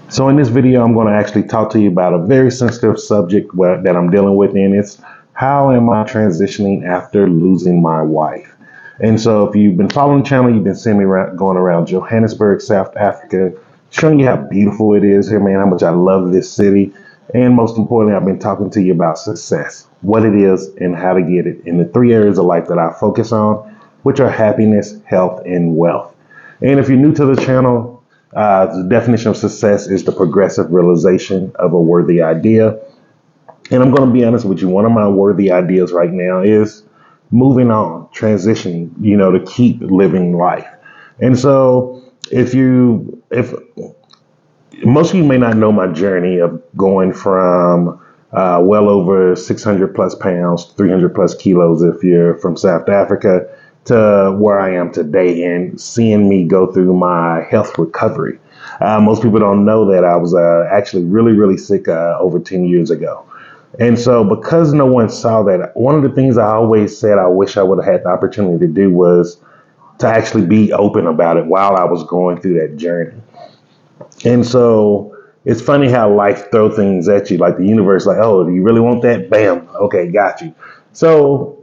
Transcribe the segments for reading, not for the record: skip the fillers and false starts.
So in this video, I'm going to actually talk to you about a very sensitive subject that I'm dealing with, and it's how am I transitioning after losing my wife? And so if you've been following the channel, you've been seeing me going around Johannesburg, South Africa, showing you how beautiful it is here, man, how much I love this city. And most importantly, I've been talking to you about success, what it is and how to get it in the three areas of life that I focus on, which are happiness, health, and wealth. And if you're new to the channel, the definition of success is the progressive realization of a worthy idea. And I'm going to be honest with you, one of my worthy ideas right now is moving on, transitioning, to keep living life. And so if most of you may not know my journey of going from well over 600 plus pounds, 300 plus kilos if you're from South Africa, to where I am today and seeing me go through my health recovery. Most people don't know that I was actually really, really sick over 10 years ago. And so because no one saw that, one of the things I always said I wish I would have had the opportunity to do was to actually be open about it while I was going through that journey. And so it's funny how life throw things at you, like the universe, like, oh, do you really want that? Bam. Okay, got you. So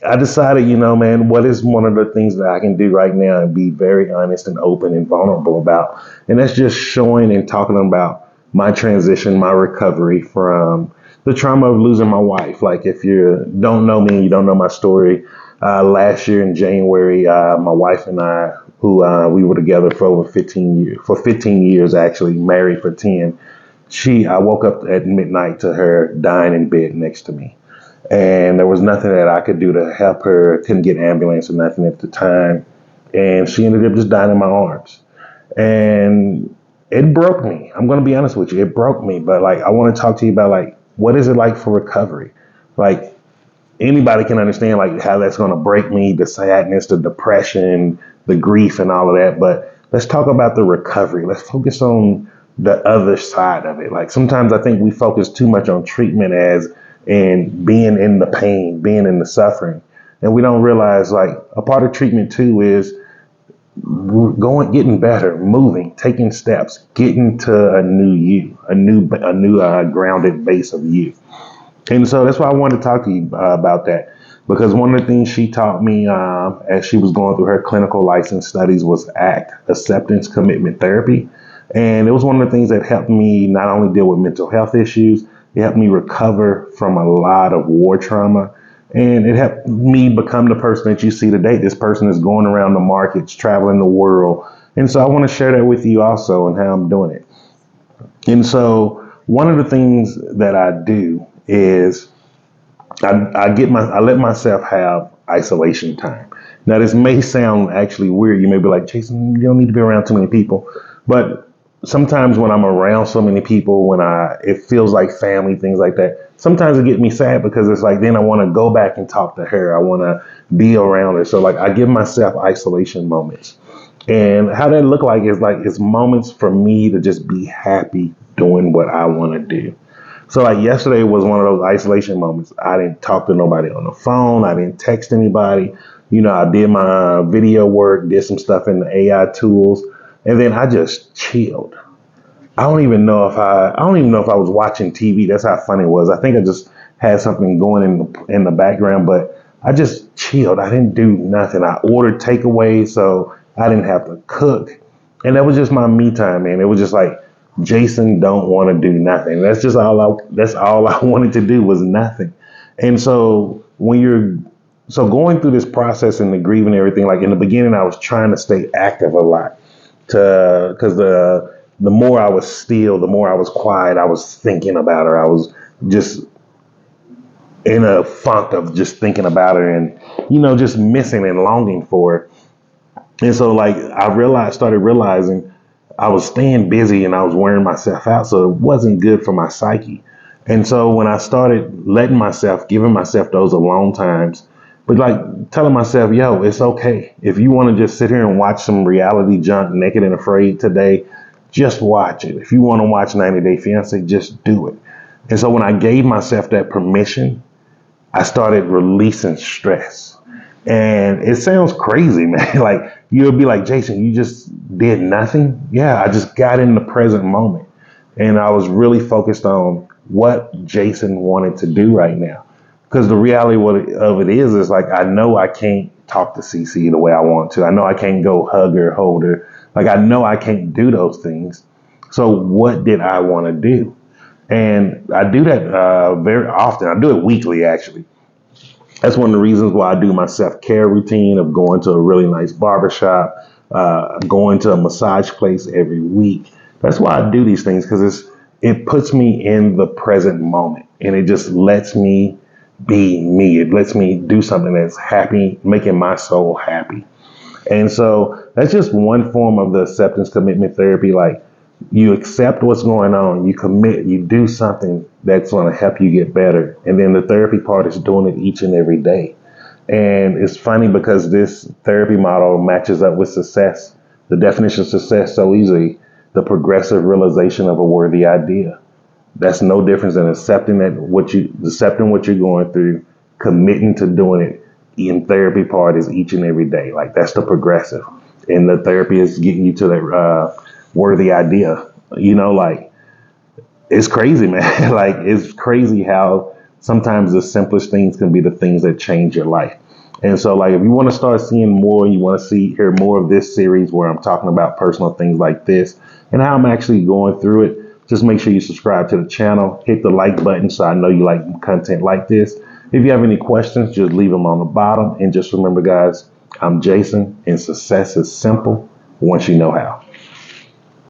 I decided, man, what is one of the things that I can do right now and be very honest and open and vulnerable about? And that's just showing and talking about my transition, my recovery from the trauma of losing my wife. Like if you don't know me, you don't know my story. Last year in January, my wife and I, who we were together for over 15 years, for 15 years actually, married for 10. I woke up at midnight to her dying in bed next to me. And there was nothing that I could do to help her. Couldn't get ambulance or nothing at the time. And she ended up just dying in my arms. And it broke me. I'm going to be honest with you. It broke me. But like, I want to talk to you about like, what is it like for recovery? Like anybody can understand like how that's going to break me, the sadness, the depression, the grief and all of that. But let's talk about the recovery. Let's focus on the other side of it. Like sometimes I think we focus too much on treatment as and being in the pain, being in the suffering. And we don't realize like a part of treatment too is getting better, moving, taking steps, getting to a new you, a new grounded base of you. And so that's why I wanted to talk to you about that. Because one of the things she taught me as she was going through her clinical license studies was ACT, Acceptance Commitment Therapy. And it was one of the things that helped me not only deal with mental health issues, it helped me recover from a lot of war trauma. And it helped me become the person that you see today. This person is going around the markets, traveling the world. And so I want to share that with you also and how I'm doing it. And so one of the things that I do is I let myself have isolation time. Now this may sound actually weird. You may be like, Jason, you don't need to be around too many people. But sometimes when I'm around so many people, it feels like family, things like that. Sometimes it gets me sad because it's like then I want to go back and talk to her. I want to be around her. So like I give myself isolation moments. And how that look like it's moments for me to just be happy doing what I want to do. So like yesterday was one of those isolation moments. I didn't talk to nobody on the phone. I didn't text anybody. I did my video work, did some stuff in the AI tools, and then I just chilled. I don't even know if I was watching TV. That's how funny it was. I think I just had something going in the background, but I just chilled. I didn't do nothing. I ordered takeaway, so I didn't have to cook. And that was just my me time, man. It was just like Jason don't want to do nothing. That's all I wanted to do was nothing. And so going through this process and the grieving and everything, like in the beginning I was trying to stay active a lot because the more I was still, the more I was quiet, I was thinking about her. I was just in a funk of just thinking about her and, just missing and longing for her. And so like started realizing I was staying busy and I was wearing myself out. So it wasn't good for my psyche. And so when I started giving myself those alone times, but like telling myself, yo, it's okay. If you want to just sit here and watch some reality junk, Naked and Afraid today, just watch it. If you want to watch 90 Day Fiance, just do it. And so when I gave myself that permission, I started releasing stress. And it sounds crazy, man. Like you'll be like, Jason, you just did nothing. Yeah, I just got in the present moment. And I was really focused on what Jason wanted to do right now. Because the reality of it is like, I know I can't talk to CC the way I want to. I know I can't go hug her, hold her. Like, I know I can't do those things. So what did I want to do? And I do that very often. I do it weekly, actually. That's one of the reasons why I do my self-care routine of going to a really nice barbershop, going to a massage place every week. That's why I do these things, because it puts me in the present moment, and it just lets me be me. It lets me do something that's happy, making my soul happy. And so that's just one form of the acceptance commitment therapy. Like, you accept what's going on, you commit, you do something that's going to help you get better. And then the therapy part is doing it each and every day. And it's funny because this therapy model matches up with success, the definition of success so easily, the progressive realization of a worthy idea. That's no difference than accepting what you're going through, committing to doing it. In therapy part is each and every day. Like, that's the progressive, and the therapy is getting you to that worthy idea. Like, it's crazy, man. Like, it's crazy how sometimes the simplest things can be the things that change your life. And so, like, if you want to start seeing more, you want to hear more of this series where I'm talking about personal things like this and how I'm actually going through it, just make sure you subscribe to the channel, hit the like button so I know you like content like this. If you have any questions, just leave them on the bottom. And just remember, guys, I'm Jason, and success is simple once you know how.